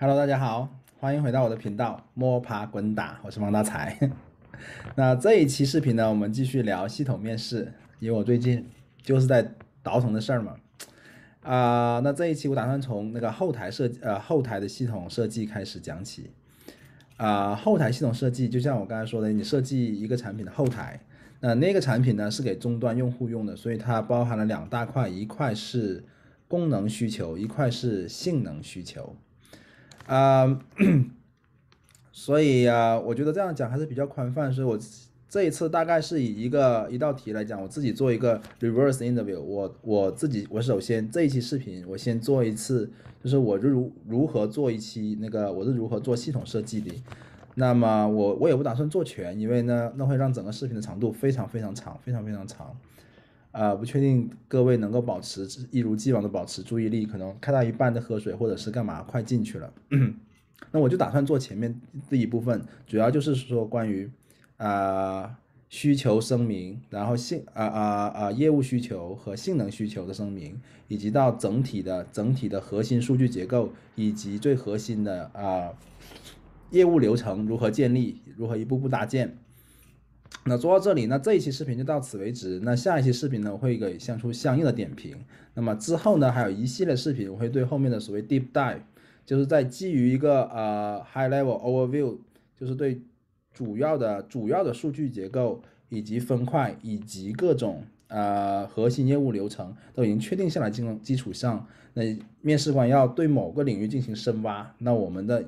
Hello，大家好，欢迎回到我的频道摸爬滚打，我是王大财。那这一期视频呢，我们继续聊系统面试，因为我最近就是在倒腾的事儿嘛。那这一期我打算从那个后台的系统设计开始讲起。后台系统设计就像我刚才说的，你设计一个产品的后台，那个产品呢是给终端用户用的，所以它包含了两大块，一块是功能需求，一块是性能需求。啊、所以我觉得这样讲还是比较宽泛，所以我这一次大概是以一道题来讲，我自己做一个 reverse interview，我首先这一期视频我先做一次，就是我如何做一期那个我是如何做系统设计的，那么我也不打算做全，因为呢那会让整个视频的长度非常非常长，非常非常长。不确定各位能够一如既往的保持注意力，可能看到一半的喝水或者是干嘛，快进去了。那我就打算做前面这一部分，主要就是说关于需求声明，然后业务需求和性能需求的声明，以及到整体的核心数据结构，以及最核心的业务流程如何建立，如何一步步搭建。那做到这里，那这一期视频就到此为止。那下一期视频呢，我会给出相应的点评。那么之后呢，还有一系列视频，我会对后面的所谓 deep dive，就是在基于一个high level overview，就是对主要的数据结构以及分块以及各种核心业务流程都已经确定下来基础上，那面试官要对某个领域进行深挖，那我们的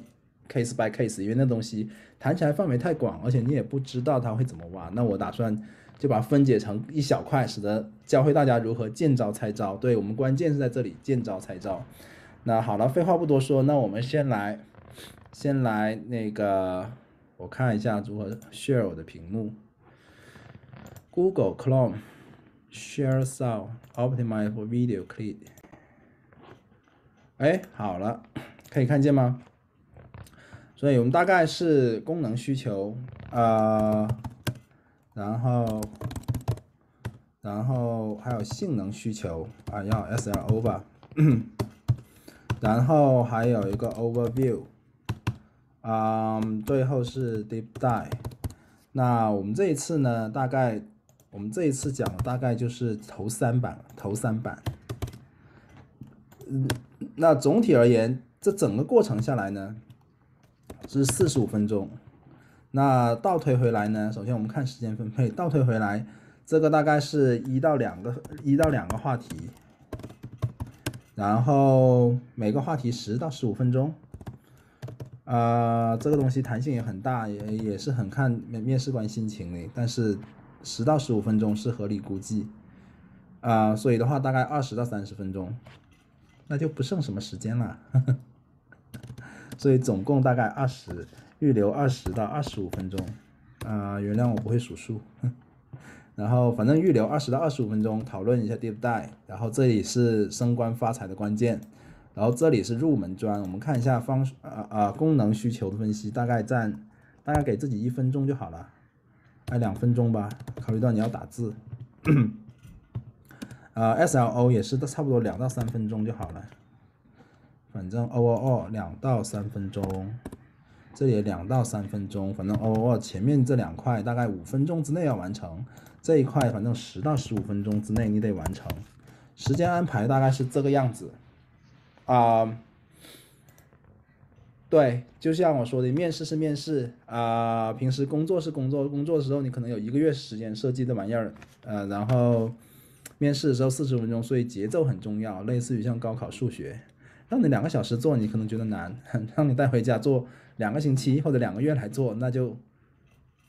case by case，因为那东西谈起来范围太广，而且你也不知道它会怎么挖，那我打算就把它分解成一小块，使得教会大家如何见招拆招。对，我们关键是在这里，见招拆招。那好了，废话不多说，那我们先来那个，我看一下如何 share 我的屏幕。Google Chrome share sound optimize for video clip。哎，好了，可以看见吗？所以我们大概是功能需求然后还有性能需求要 SLO 吧，然后还有一个 overview，最后是 deep dive。那我们这一次呢，我们这一次讲的大概就是头三版。那总体而言，这整个过程下来呢是45分钟。那倒推回来呢，首先我们看时间分配，倒推回来，这个大概是一到两个话题，然后每个话题10到15分钟。这个东西弹性也很大，也是很看面试官心情的，但是10到15分钟是合理估计。所以的话大概20到30分钟，那就不剩什么时间了。所以总共大概预留20到25分钟。原谅我不会数数。然后反正预留20到25分钟讨论一下 deep dive，然后这里是升官发财的关键，然后这里是入门砖。我们看一下功能需求的分析，大概给自己1分钟就好了，2分钟吧，考虑到你要打字。SLO 也是差不多2到3分钟就好了，反正 overall 2到3分钟，这里也2到3分钟，反正overall前面这2块大概5分钟之内要完成，这一块反正10到15分钟之内你得完成，时间安排大概是这个样子。对，就像我说的，面试是面试平时工作是工作，工作的时候你可能有1个月时间设计这玩意儿，然后面试的时候40分钟，所以节奏很重要，类似于像高考数学，让你2个小时做，你可能觉得难，让你带回家做2个星期或者2个月来做，那就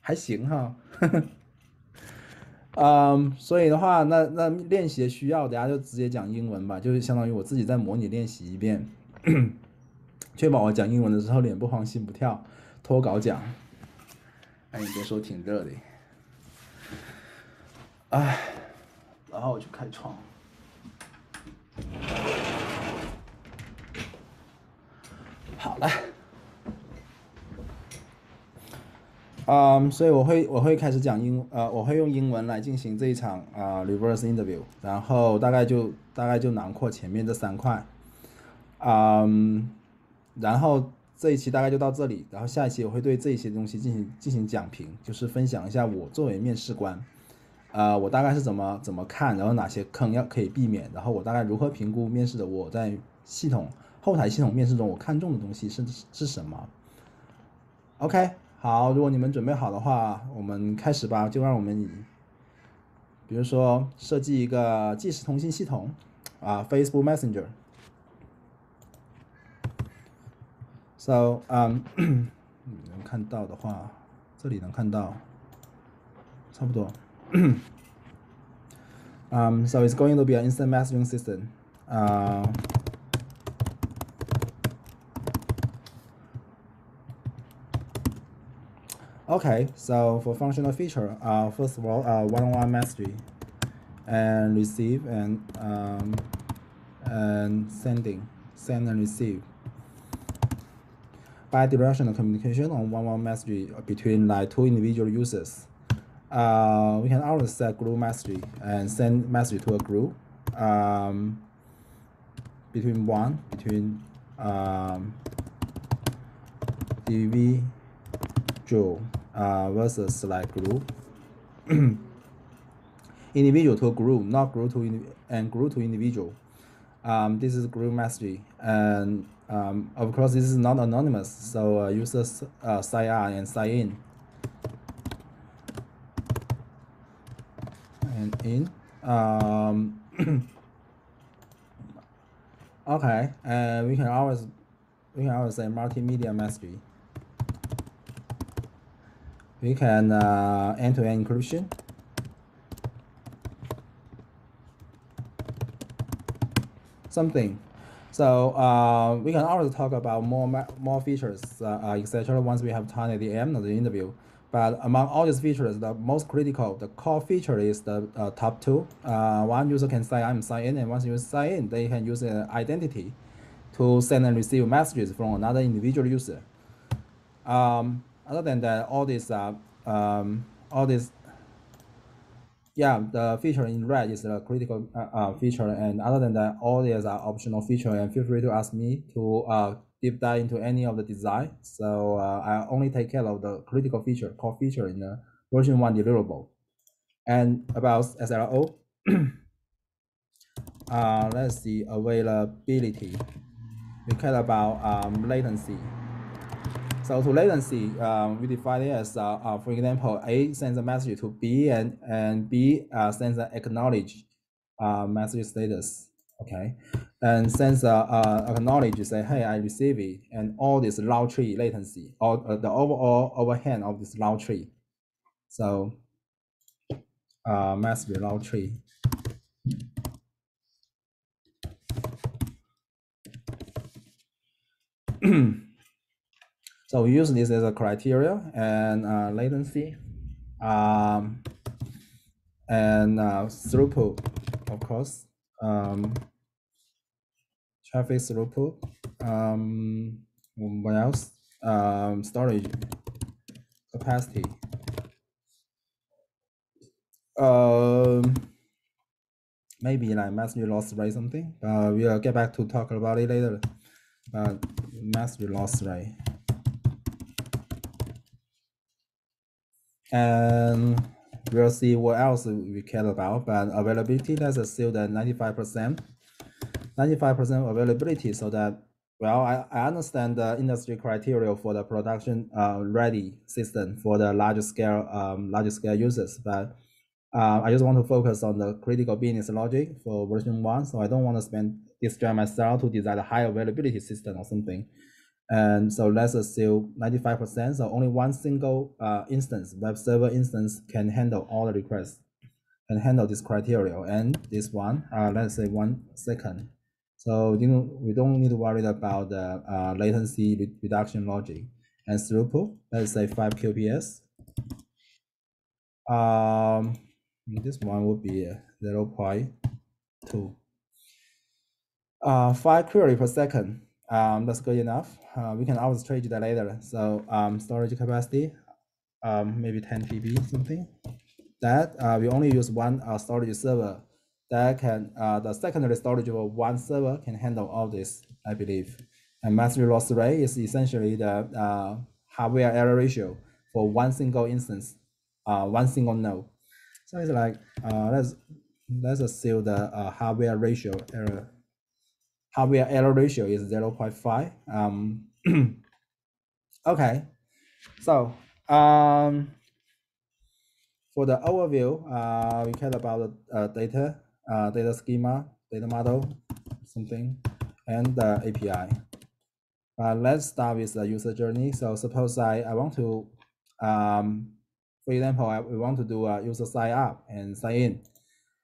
还行哈。所以的话，那练习需要，等下就直接讲英文吧，就是相当于我自己再模拟练习一遍。确保我讲英文的时候脸不慌心不跳，脱稿讲。哎，你别说，挺热的。然后我去开窗。好了。所以我会开始讲我会用英文来进行这一场reverse interview，然后大概就囊括前面这3块。然后这一期大概就到这里，然后下一期我会对这一些东西进行讲评，就是分享一下我作为面试官，我大概是怎么看，然后哪些坑可以避免，然后我大概如何评估面试者我在后台系统面试中我看中的东西是什么。OK， 好，如果你们准备好的话，我们开始吧。就让我们比如说设计一个即时通信系统，Facebook Messenger。So，能看到的话，这里能看到，差不多。So it's going to be an instant messaging system. Okay, so for functional feature, first of all, one-on-one messaging and receive and send and receive. Bi-directional communication on one-on-one messaging between like two individual users. We can also set group messaging and send message to a group between individual versus like group. Individual to a group, not group to group to individual. This is group messaging, and of course this is not anonymous, so users sign out and sign in. Okay, and we can always say multimedia messaging. We can end-to-end encryption. Something. So we can always talk about more features, etc. Once we have time at the end of the interview. But among all these features, the most critical, the core feature is the top two. One user can sign in, and once you sign in, they can use an identity to send and receive messages from another individual user. Other than that, all this, yeah, the feature in red is the critical feature, and other than that, all these are optional feature. And feel free to ask me to deep dive into any of the design. So I only take care of the critical feature, core feature in the version 1 deliverable. And about SLO, let's see, availability. We care about latency. So to latency, we define it as, for example, A sends a message to B, and B sends an acknowledge message status. Okay, and sends acknowledge, say, hey, I receive it, and all this round tree latency, or the overall overhead of this round tree. So message round tree. So we use this as a criteria, and latency, and throughput, of course. Traffic throughput. What else? Storage capacity. Maybe like message loss rate something. We'll get back to talk about it later. Message loss rate. And we'll see what else we care about. But availability, let's assume that 95%. 95% availability, so that, well, I understand the industry criteria for the production ready system for the larger scale users, but I just want to focus on the critical business logic for version 1. So I don't want to spend this time myself to design a high availability system or something. And so let's assume 95%. So only one single instance, web server instance, can handle all the requests, can handle this criteria. And this one, let's say 1 second. So we don't need to worry about the latency reduction logic. And throughput, let's say 5 kbps. This one would be 0.2. 5 query per second. That's good enough. We can always trade that later. So storage capacity, maybe 10 TB something. That we only use one storage server. That can the secondary storage of one server can handle all this, I believe. And mastery loss rate is essentially the hardware error ratio for one single instance, one single node. So it's like let's assume the hardware error ratio is 0.5. Okay, so for the overview, we care about the data schema, data model, something, and the API. Let's start with the user journey. So suppose I want to, for example, we want to do a user sign up and sign in.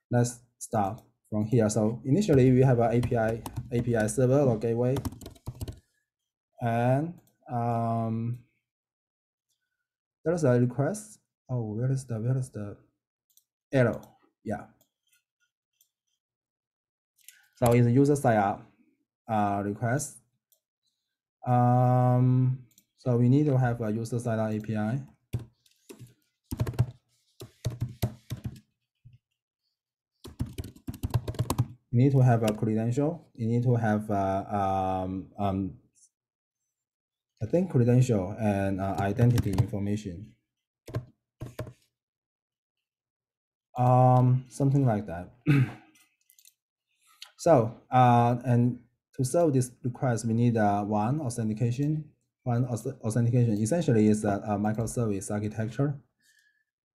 Let's start from here. So initially we have an API server or gateway, and there's a request. Oh, where is the error? Yeah. So it's a user sign up request. So we need to have a user sign up API. You need to have a credential. You need to have I think credential and identity information. Something like that. So and to solve this request, we need one authentication. Essentially is a microservice architecture.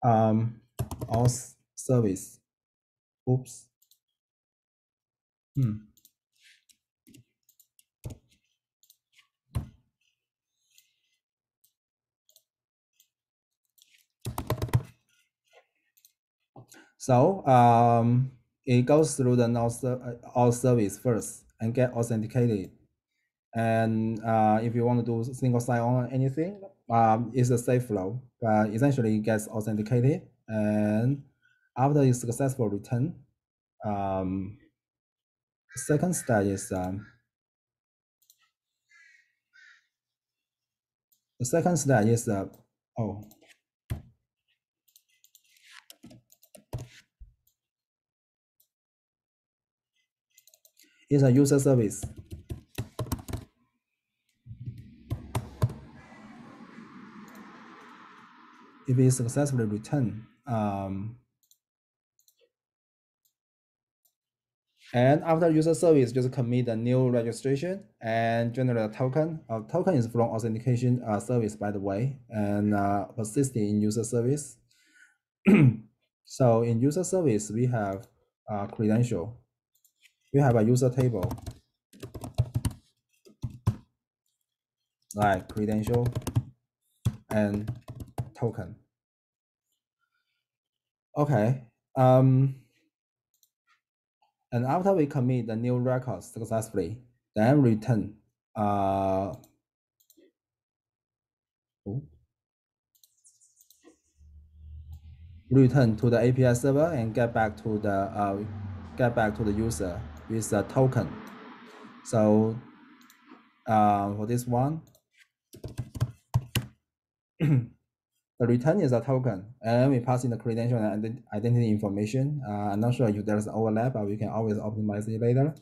Auth service. Oops. So it goes through the auth service first and get authenticated. And if you want to do single sign-on or anything, it's a safe flow, but essentially it gets authenticated. And after it's successful return, the second step is it's a user service. If it successfully returned, and after user service, just commit a new registration and generate a token. Token is from authentication service, by the way, and persisting in user service. So in user service, we have credential. We have a user table, like credential and token. Okay. And after we commit the new records successfully, then return return to the API server and get back to the user with a token. So for this one, the return is a token, and we pass in the credential and identity information. I'm not sure if there's overlap, but we can always optimize it later.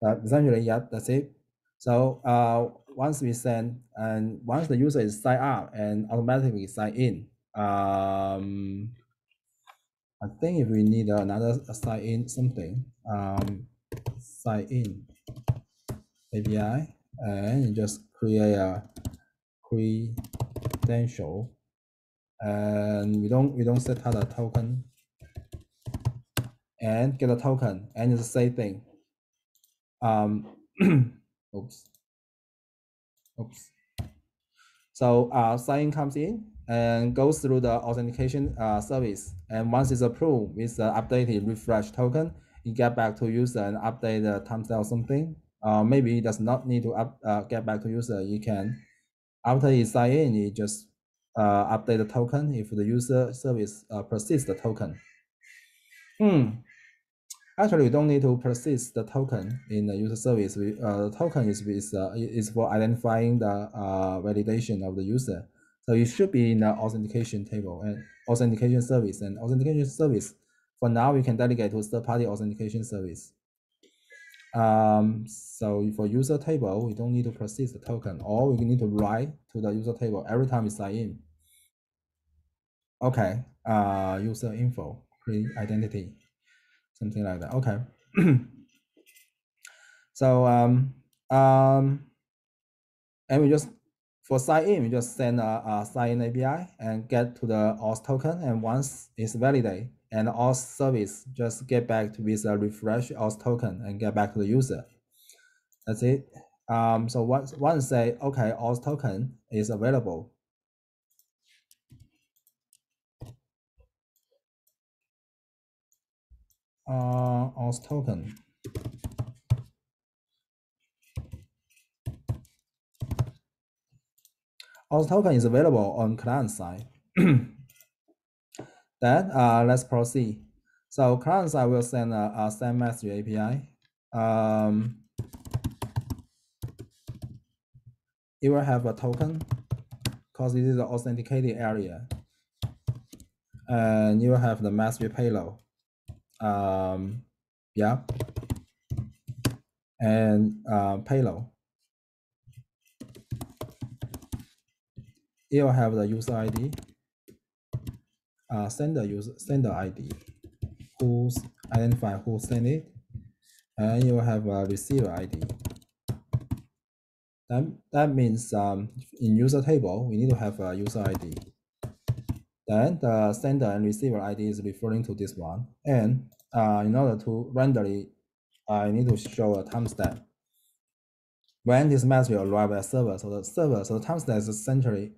But essentially, yeah, that's it. So once we send, and once the user is signed up and automatically sign in, I think if we need another sign in something, sign in API, and you just create a credential, and we don't set out a token, and get a token, and it's the same thing. Oops. So sign comes in and goes through the authentication service, and once it's approved with the updated refresh token, you get back to user and update the timestamp or something. Maybe it does not need to get back to user. You can, after you sign in, you just update the token if the user service persists the token. Actually, we don't need to persist the token in the user service. The token is for identifying the validation of the user. So it should be in the authentication table and authentication service. And authentication service, for now, we can delegate to third-party authentication service. So for user table, we don't need to persist the token, or we need to write to the user table every time we sign in. Okay, user info, create identity, something like that. Okay. So and we just for sign in, we just send a sign in API and get to the auth token, and once it's validated, and the auth service just get back to with a refresh auth token and get back to the user. That's it. So once say okay, auth token is available. Auth token. Auth token is available on client side. Then let's proceed. So client side will send a send message API. It will have a token because this is the authenticated area, and you will have the message payload. Yeah, and payload. It will have the user ID, sender ID, who's identify who sent it, and you will have a receiver ID. That means in user table we need to have a user ID. Then the sender and receiver ID is referring to this one, and in order to render it, I need to show a timestamp when this message will arrive at server. So the timestamp is essentially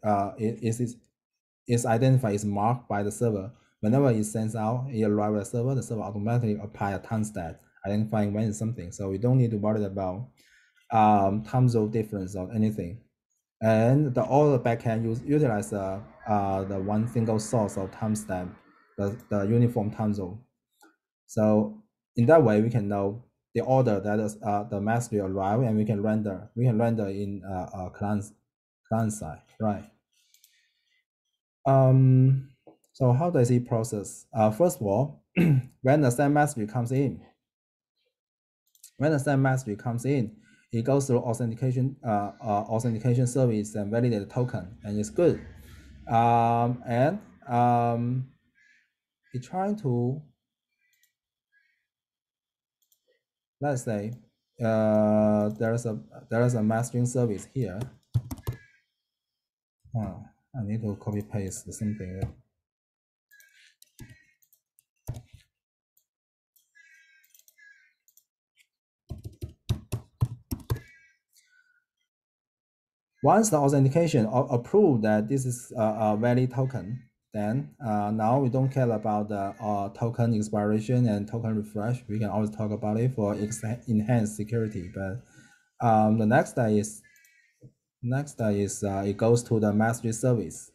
is identified, is marked by the server. Whenever it sends out, it arrives at server, the server automatically apply a timestamp identifying when it's something. So we don't need to worry about time zone difference or anything. And all the backend utilize the one single source of timestamp, the uniform time zone. So in that way, we can know the order that is the message arrive, and we can render in client side, right? So how does it process? First of all, when the send message comes in, it goes through authentication service and validate the token, and it's good. And it's trying to, let's say, there is a messaging service here. I need to copy paste the same thing. Once the authentication approved that this is a valid token, then now we don't care about the token expiration and token refresh. We can always talk about it for enhanced security. But the next step is it goes to the message service,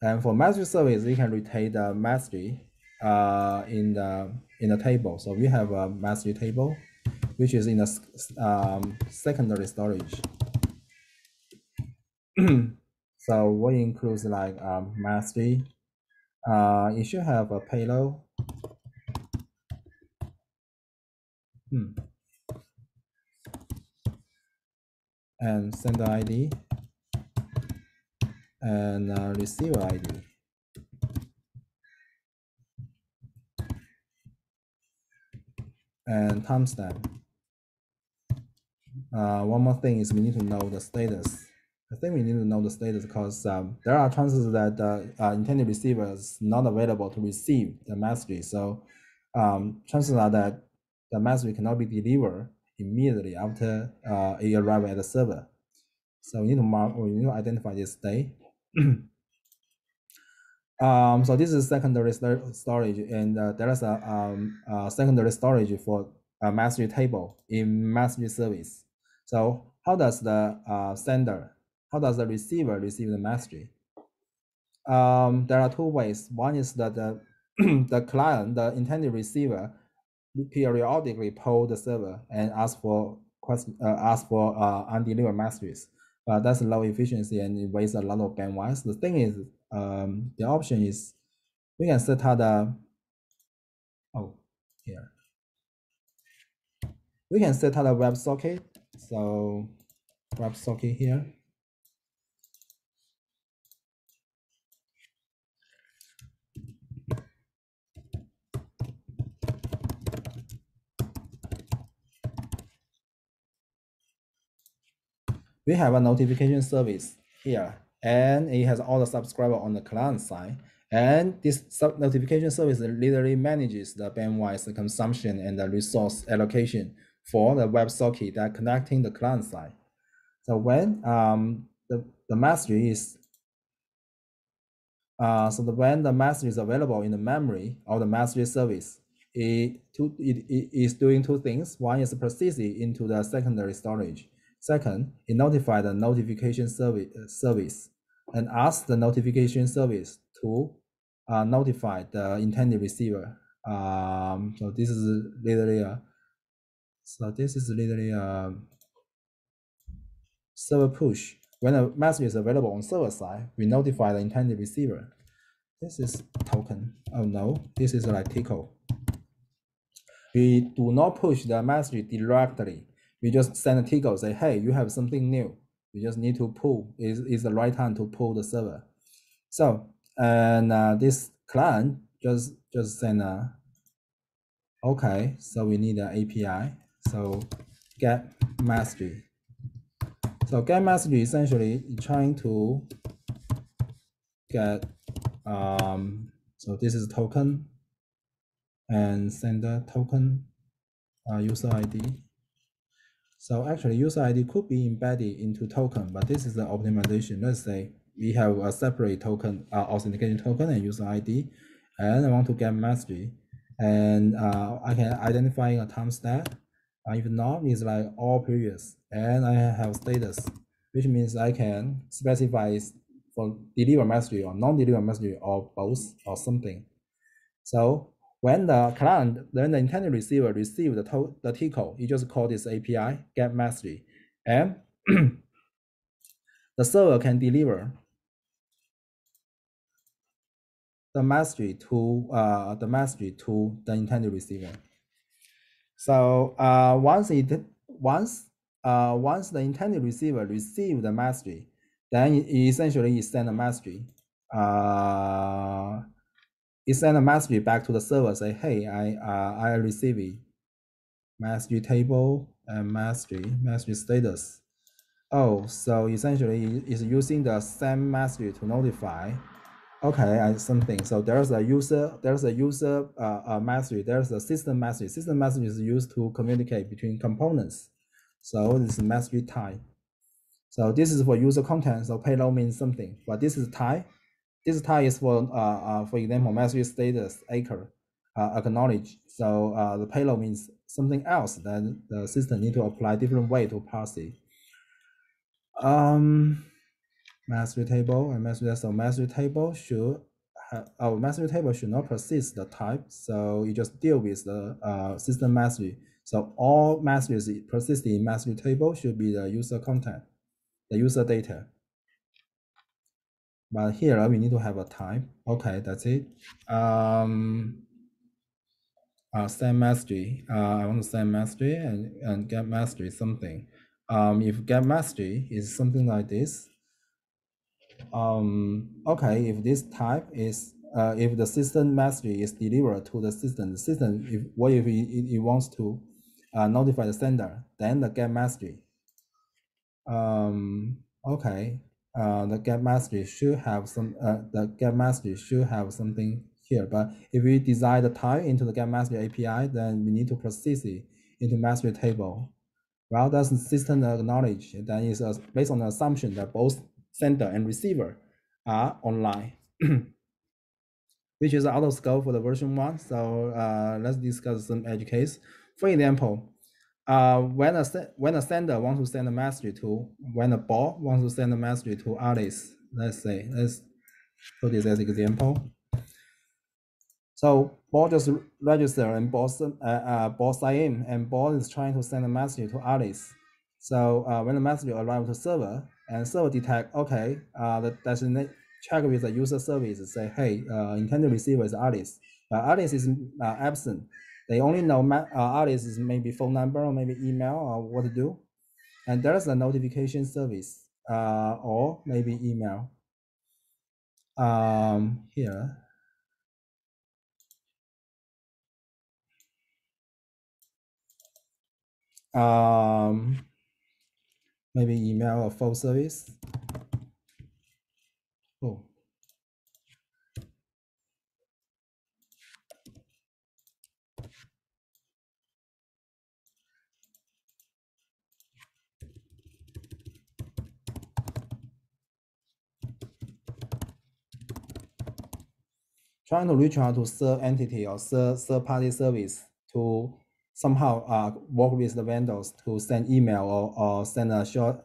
and for message service, we can retain the message in the table. So we have a message table, which is in the secondary storage. So what includes like message. It should have a payload. And sender ID and receiver ID. And timestamp. One more thing is we need to know the status. I think we need to know the status because there are chances that the intended receiver is not available to receive the message. So chances are that the message cannot be delivered immediately after it arrives at the server. So we need to identify this state. So this is secondary storage, and there is a secondary storage for a message table in message service. So how does the receiver receive the message? There are two ways. One is that the client, the intended receiver, periodically poll the server and ask for undelivered messages. But that's low efficiency and it wastes a lot of bandwidth. The thing is, the option is we can set out here. we can set up a WebSocket. So WebSocket here. We have a notification service here, and it has all the subscribers on the client side. And this notification service literally manages the bandwidth, the consumption, and the resource allocation for the WebSocket that connecting the client side. So when the message is when the message is available in the memory of the message service, it is doing two things. One is processing into the secondary storage. Second, it notifies the notification service and asks the notification service to notify the intended receiver. So this is literally a server push. When a message is available on server side, we notify the intended receiver. This is token. Oh no, this is like TCO. We do not push the message directly. We just send a TCO, say, hey, you have something new. You just need to pull. Is the right time to pull the server. So, and this client just send a, okay, so we need an API. So get message. So get message essentially trying to get, so this is token and sender token, user ID. So actually user ID could be embedded into token, but this is the optimization. Let's say we have a separate token, authentication token and user ID, and I want to get message, and I can identify a timestamp. If not, it's like all previous, and I have status, which means I can specify for deliver message or non-deliver message or both or something. So when the client, then the intended receiver receive the TCO, you just call this API get message, and the server can deliver the message to the intended receiver. So once the intended receiver receive the message, then it essentially send a message. It send a message back to the server, say, hey, I receive it. Message table and message status. Oh, so essentially it's using the same message to notify. Okay, something. So there's a user message, there's a system message. System message is used to communicate between components. So this is message type. So this is for user content. So payload means something, but this is type. This type is for example, message status acre acknowledge. So the payload means something else. Then the system need to apply different way to parse it. Message table and message. So message table should have, our message table should not persist the type. So you just deal with the system message. So all messages persisting in message table should be the user content, the user data. But here we need to have a type. Okay, that's it. Send message. I want to send message and get message something. If get message is something like this. Okay, if this type is if the system message is delivered to the system, if it wants to notify the sender, then the get message. Okay, the get message should have some something here. But if we design the type into the get message API, then we need to process it into message table. Well, does the system acknowledge that is based on the assumption that both sender and receiver are online, which is out of scope for the version 1. So let's discuss some edge case. For example, when a sender wants to send a message to, when a bot wants to send a message to Alice, let's put this as an example. So bot just register and bot sign in, and bot is trying to send a message to Alice. So when the message arrives to server, and server detect, okay, the destination check with the user service, say, hey, intended receiver is Alice. Alice is absent. they only know Alice's maybe phone number or maybe email or what to do. And there's a notification service or maybe email. Here. Maybe email or phone service. Oh. Trying to reach out to third entity or third party service to somehow work with the vendors to send email or send a short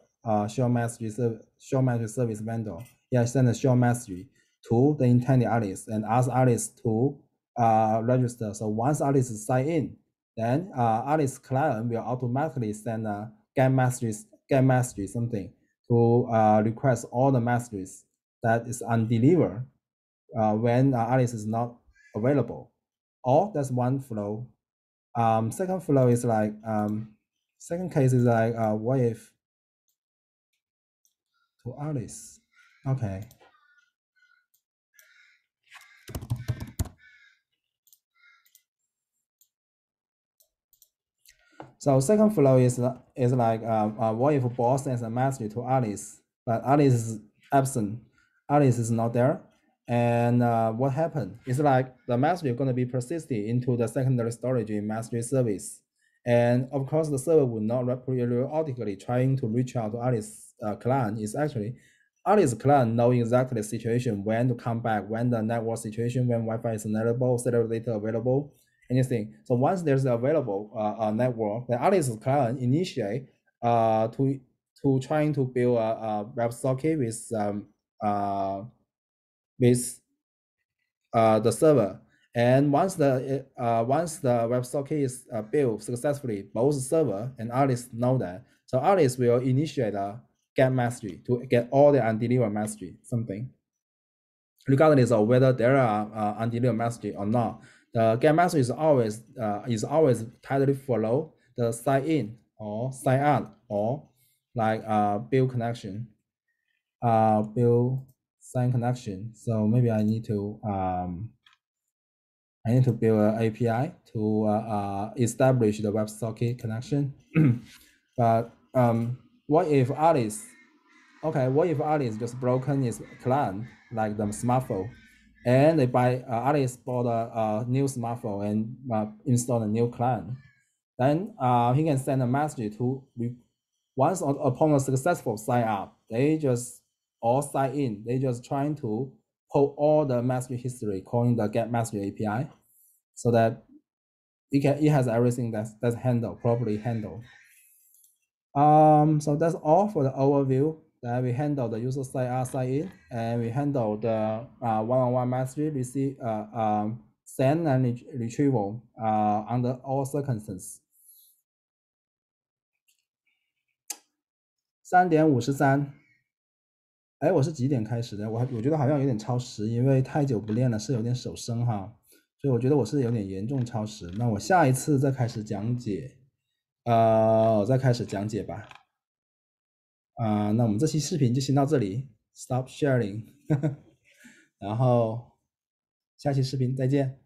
message service vendor. Yeah, send a short message to the intended Alice and ask Alice to register. So once Alice is signed in, then Alice client will automatically send a get message something to request all the messages that is undelivered when Alice is not available. Or that's one flow. Second flow is like, second case is like, what if to Alice? Okay. So second flow is like, what if boss sends a message to Alice, but Alice is absent. Alice is not there. And what happened? It's like the message is going to be persisted into the secondary storage in message service. And of course, the server will not periodically trying to reach out to Alice client. Is actually Alice client know exactly the situation, when to come back, when the network situation, when Wi-Fi is available, cellular data available, anything. So once there's available network, the Alice client initiate to trying to build a WebSocket with the server. And once the WebSocket is built successfully, both server and Alice know that. So Alice will initiate a get message to get all the undelivered message, something. Regardless of whether there are undelivered message or not, the get message is always tightly follow the sign in or sign out or like build connection, build sign connection. So maybe I need to build an API to establish the WebSocket connection. But what if Alice? Okay, what if Alice just broken his client, like the smartphone, and they buy Alice bought a new smartphone and install a new client? Then he can send a message to once upon a successful sign up, they just all sign in. They just trying to pull all the message history, calling the get message API, so that it has everything that's handled properly handled. So that's all for the overview. That we handle the user sign out, sign in, and we handle the one-on-one message receive, send and retrieval under all circumstances. 3:53，哎，我是几点开始的？我觉得好像有点超时，因为太久不练了，是有点手生哈，所以我觉得我是有点严重超时。那我下一次再开始讲解，我再开始讲解吧。那我们这期视频就先到这里 ，Stop sharing，然后下期视频再见。